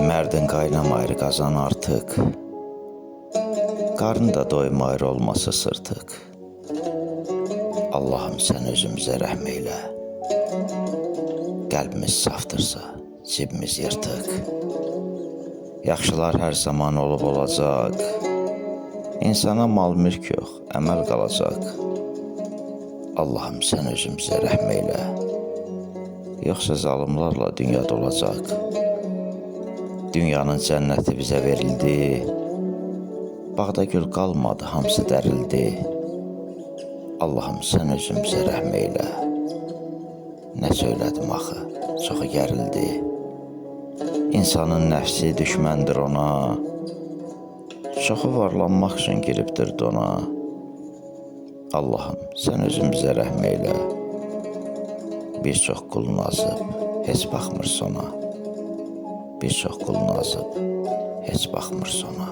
Mərdin qaynamayır qazan artıq, qarın da doymayır olması sırtıq. Allahım sən özümüzə rəhm eylə, qəlbimiz safdırsa cibimiz yırtıq. Yaxşılar hər zaman olub olacaq, insana mal mülk yox, əməl qalacaq. Allahım sən özümüzə rəhm eylə, yoxsa zalımlarla dünya dolacaq. Dünyanın cənnəti bizə verildi, bağda gül qalmadı, hamısı dərildi. Allahım sən özümüzə rəhm eylə. Nə söylədim axı, çoxu gərildi. İnsanın nəfsi düşməndir ona, çoxu varlanmaq üçün giribdir dona. Allahım sən özümüzə rəhm eylə. Bir çox qulun azıb, heç baxmır sona. Bir çox qulun azıb, heç baxmır sona.